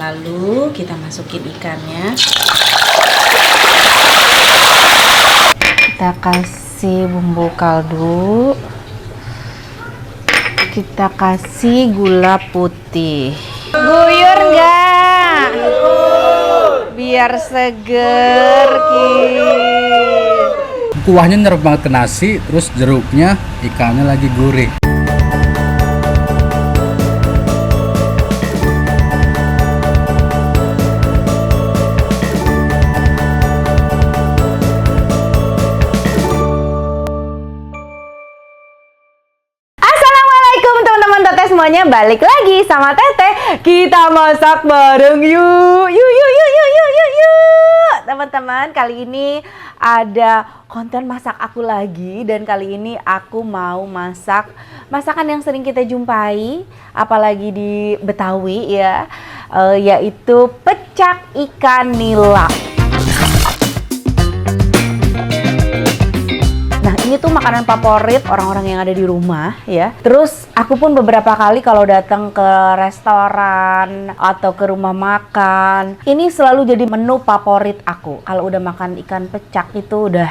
lalu kita masukin ikannya. Kita kasih bumbu kaldu. Kita kasih gula putih. Guyur nggak? Biar seger, Kuahnya nyerap banget ke nasi, terus jeruknya, ikannya lagi gurih. Assalamualaikum teman-teman Teteh semuanya, balik lagi sama Teteh. Kita masak bareng yuk. Teman-teman, kali ini ada konten masak aku lagi, dan kali ini aku mau masak masakan yang sering kita jumpai, apalagi di Betawi ya, yaitu pecak ikan nila. Nah, ini tuh makanan favorit orang-orang yang ada di rumah ya. Terus aku pun beberapa kali kalau datang ke restoran atau ke rumah makan, ini selalu jadi menu favorit aku. Kalau udah makan ikan pecak itu udah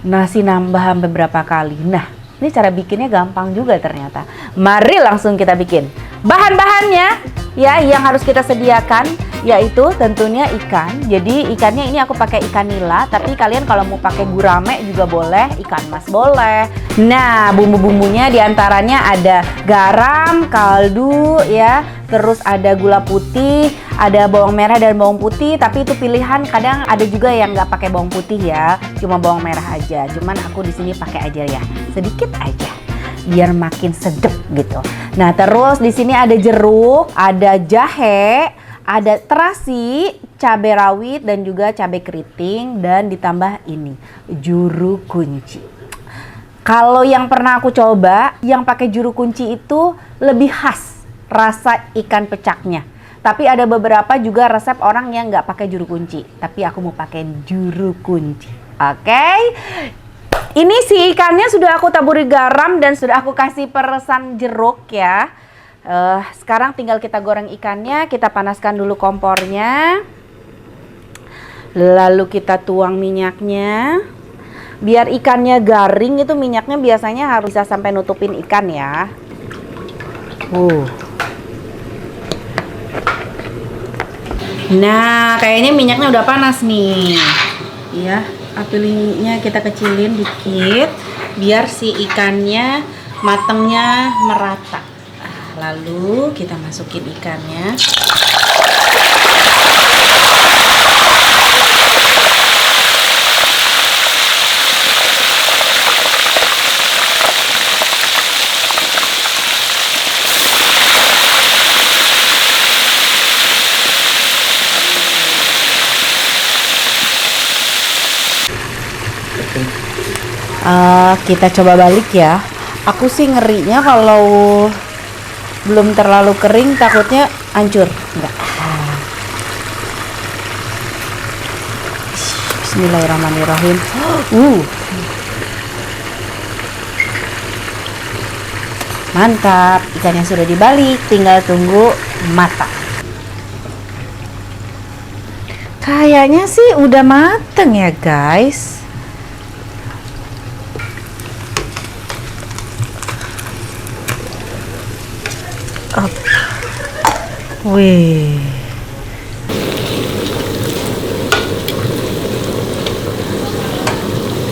nasi nambah beberapa kali. Nah, ini cara bikinnya gampang juga ternyata. Mari langsung kita bikin. Bahan-bahannya ya yang harus kita sediakan yaitu tentunya ikan. Jadi ikannya ini aku pakai ikan nila, tapi kalian kalau mau pakai gurame juga boleh, ikan mas boleh. Nah, bumbu-bumbunya diantaranya ada garam, kaldu ya, terus ada gula putih, ada bawang merah dan bawang putih, tapi itu pilihan. Kadang ada juga yang nggak pakai bawang putih ya, cuma bawang merah aja. Cuman aku di sini pakai aja ya, sedikit aja, biar makin sedap gitu. Nah, terus di sini ada jeruk, ada jahe, ada terasi, cabai rawit dan juga cabai keriting, dan ditambah ini juru kunci. Kalau yang pernah aku coba, yang pakai juru kunci itu lebih khas rasa ikan pecaknya. Tapi ada beberapa juga resep orang yang nggak pakai juru kunci, tapi aku mau pakai juru kunci. Oke. Ini si ikannya sudah aku taburi garam dan sudah aku kasih peresan jeruk ya. Sekarang tinggal kita goreng ikannya, kita panaskan dulu kompornya. Lalu kita tuang minyaknya. Biar ikannya garing itu minyaknya biasanya harus bisa sampai nutupin ikan ya. Nah, kayaknya minyaknya udah panas nih. Ya, apinya kita kecilin dikit biar si ikannya matangnya merata. Lalu kita masukin ikannya. Kita coba balik ya. Aku sih ngerinya kalau belum terlalu kering, takutnya hancur. Enggak. Bismillahirrahmanirrahim. Mantap, ikannya sudah dibalik, tinggal tunggu matang. Kayaknya sih udah mateng ya guys. Wih.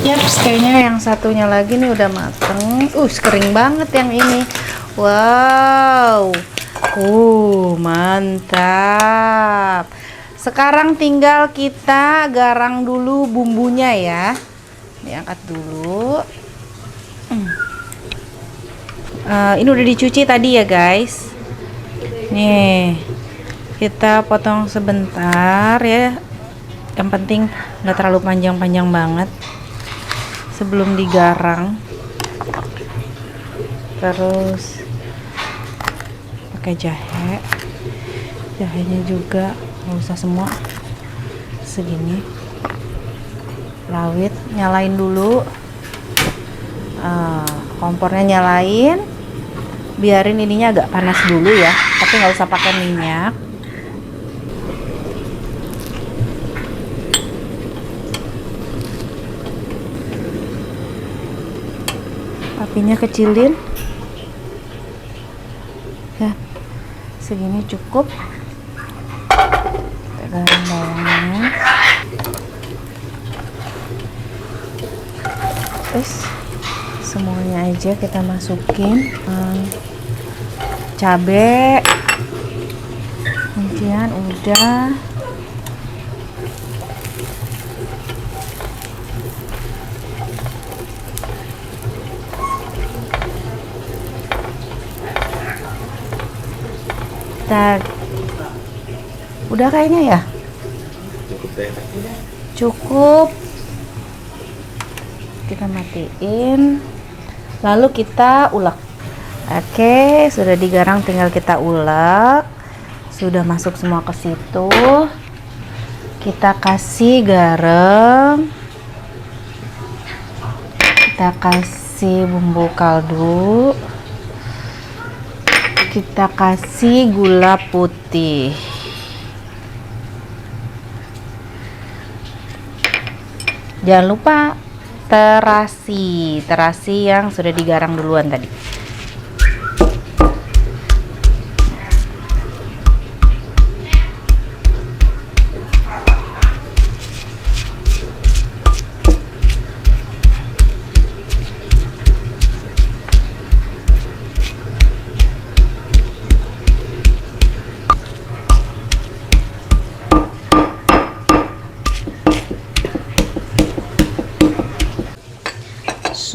Yaps, kayaknya yang satunya lagi nih udah mateng. Kering banget yang ini. Wow. Mantap. Sekarang tinggal kita garang dulu bumbunya ya. Diangkat dulu. Ini udah dicuci tadi ya guys. Nih, kita potong sebentar ya. Yang penting nggak terlalu panjang-panjang banget sebelum digarang. Terus pakai jahe. Jahenya juga nggak usah semua, segini. Rawit, nyalain dulu. Kompornya nyalain. Biarin ininya agak panas dulu ya, tapi nggak usah pakai minyak. apinya kecilin ya, segini cukup. Kita garam bawangnya, terus semuanya aja kita masukin. Cabe kuncian udah. Udah kayaknya ya? Cukup deh. Cukup. Kita matiin. Lalu kita ulek. Oke, sudah digarang, tinggal kita ulek. Sudah masuk semua ke situ. Kita kasih garam. Kita kasih bumbu kaldu. Kita kasih gula putih. Jangan lupa terasi yang sudah digarang duluan tadi.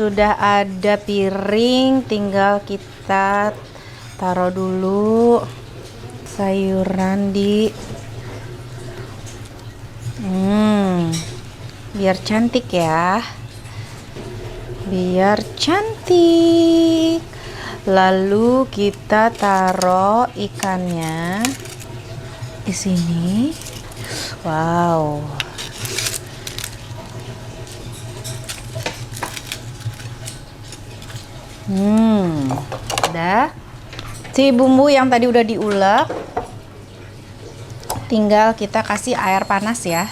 Sudah ada piring, tinggal kita taruh dulu sayuran di biar cantik ya, biar cantik. Lalu kita taruh ikannya di sini. Wow. Udah. Si bumbu yang tadi udah diulek, tinggal kita kasih air panas ya.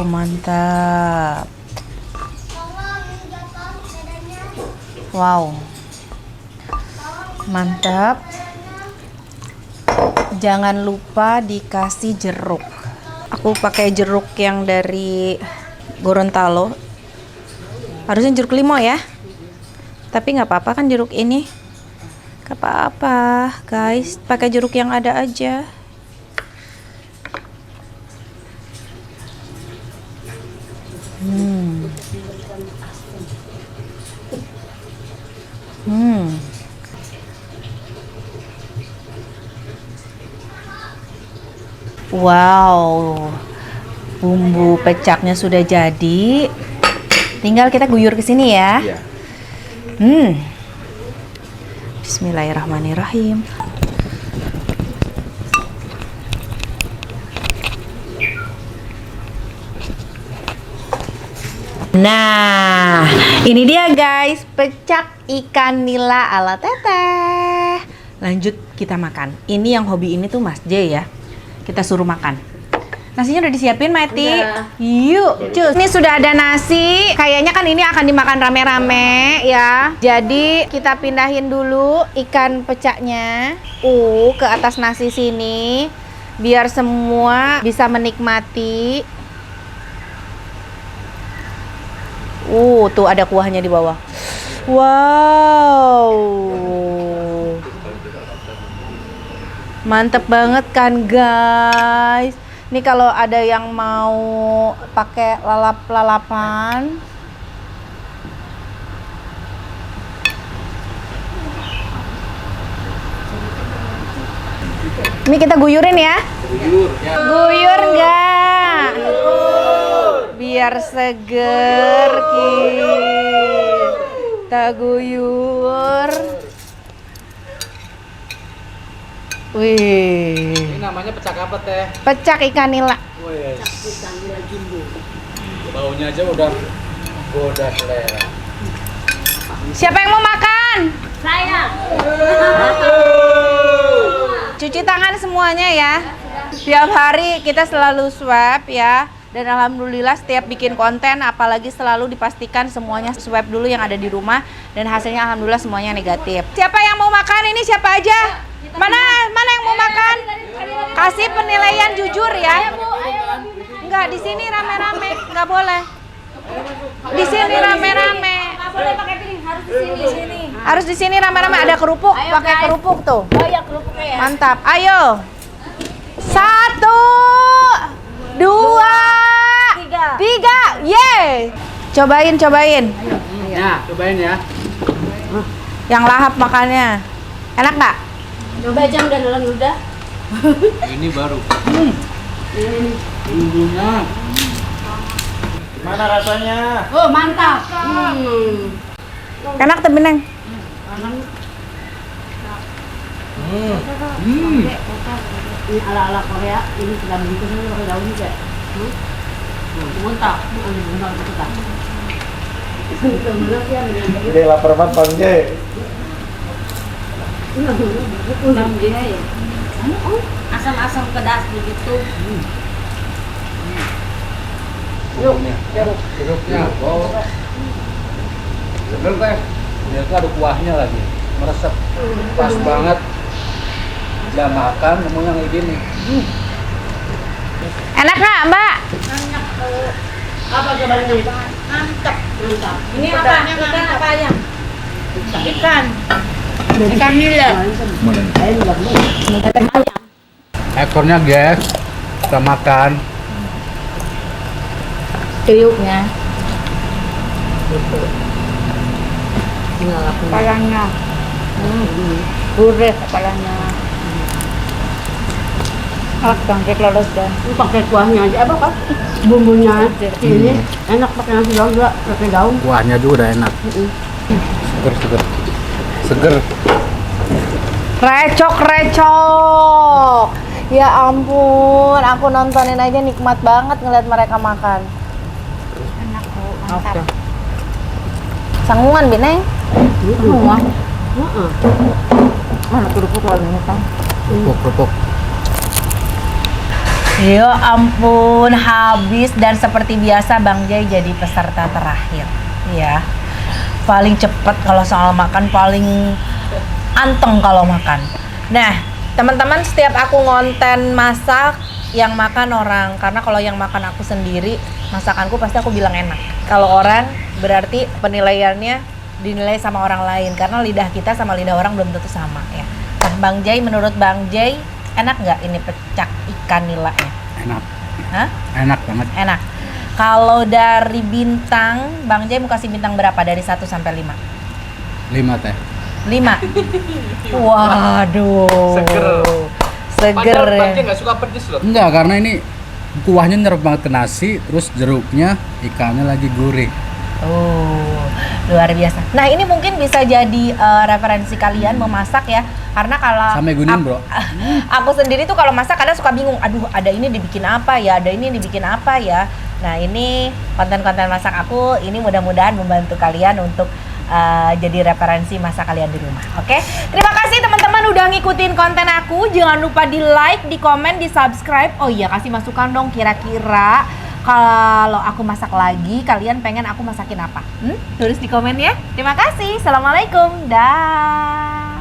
Mantap. Wow. Mantap. Jangan lupa dikasih jeruk. Aku pakai jeruk yang dari Gorontalo. Harusnya jeruk limau ya, tapi nggak apa-apa kan jeruk ini, nggak apa-apa guys, pakai jeruk yang ada aja. Wow, bumbu pecaknya sudah jadi. Tinggal kita guyur ke sini ya. Iya. Bismillahirrahmanirrahim. Nah, ini dia guys, pecak ikan nila ala teteh. Lanjut kita makan. Ini yang hobi ini tuh Mas J ya. Kita suruh makan. Nasinya udah disiapin, Mati? Udah. Yuk, cus. Ini sudah ada nasi. Kayaknya kan ini akan dimakan rame-rame ya. Jadi kita pindahin dulu ikan pecaknya ke atas nasi sini, biar semua bisa menikmati. Tuh ada kuahnya di bawah. Wow. Mantep banget kan guys. Ini kalau ada yang mau pakai lalap-lalapan, ini kita guyurin ya. Guyur nggak? Biar seger kita guyur. Wih. Ini namanya pecak apa teh? Pecak ikan nila. Wih. Baunya aja udah goda selera. Siapa yang mau makan? Saya. Cuci tangan semuanya ya. Tiap hari kita selalu swab ya. Dan alhamdulillah setiap bikin konten apalagi selalu dipastikan semuanya swab dulu yang ada di rumah dan hasilnya alhamdulillah semuanya negatif. Siapa yang mau makan ini? Siapa aja? Mana yang mau makan? Kasih penilaian jujur ya. Enggak, di sini rame-rame, enggak boleh. Di sini rame-rame. Nggak boleh pakai piring, harus di sini. Harus di sini rame-rame, ada kerupuk, Ayo, pakai guys. kerupuk tuh. Oh ya kerupuknya ya. Mantap. Ayo. 1 2 3. Yeay. Cobain. Ya, cobain ya. Yang lahap makannya. Enak nggak? Coba aja udah nelan udah. Ini baru. Bumbunya. Mana rasanya? Oh mantap. Enak tapi Neng. Ini ala Korea, ini sudah begitu saja pakai daun juga. Mantap. Jadi lapar banget Bang J. Asam-asam pedas begitu. Jeruknya. Oh. Seger teh. Dia tuh ada kuahnya lagi. Meresap. Pas banget. Dia makan nemu yang kayak gini. Enak nggak Mbak? Apa coba ini? Mantap. Ini apa? Ikan apa ya? Ikan nila. Ekornya guys. Kita makan. Kriuknya. Kepalanya. Gurih kepalanya. Bangkit lolos dah. Ini pakai kuahnya aja apa Pak? Bumbunya ini enak pakai nasi daun juga, pakai daun. Kuahnya juga udah enak. Seger. Seger. Recok. Ya ampun, aku nontonin aja nikmat banget ngeliat mereka makan. Enak kok, mantap. Sangguan Bineng. Semua. Mana kerupuk lagi kan? Kerupuk. Ya ampun, habis dan seperti biasa Bang Jai jadi peserta terakhir. Ya, paling cepet kalau soal makan, paling anteng kalau makan. Nah, teman-teman setiap aku ngonten masak yang makan orang, karena kalau yang makan aku sendiri, masakanku pasti aku bilang enak. Kalau orang berarti penilaiannya dinilai sama orang lain, karena lidah kita sama lidah orang belum tentu sama ya. Nah, Bang Jai, menurut Bang Jai enak nggak ini pecak ikan nilanya? Enak. Hah? Enak banget. Enak. Kalau dari bintang, Bang Jai mau kasih bintang berapa dari 1 sampai 5? 5 teh. 5. Waduh. Seger ya. nggak suka pedes loh. Enggak, karena ini kuahnya nyerap banget ke nasi, terus jeruknya, ikannya lagi gurih. Oh, luar biasa. Nah, ini mungkin bisa jadi referensi kalian memasak ya. Karena kalau Sampai gunin, bro. aku sendiri tuh kalau masak kadang suka bingung. Aduh, ada ini dibikin apa ya? Ada ini dibikin apa ya? Nah, ini konten-konten masak aku ini mudah-mudahan membantu kalian untuk jadi referensi masak kalian di rumah. Oke? Terima kasih teman-teman udah ngikutin konten aku. Jangan lupa di like, di komen, di subscribe. Oh iya, kasih masukan dong kira-kira kalau aku masak lagi, kalian pengen aku masakin apa? Tulis di komen ya. Terima kasih. Assalamualaikum. Dah.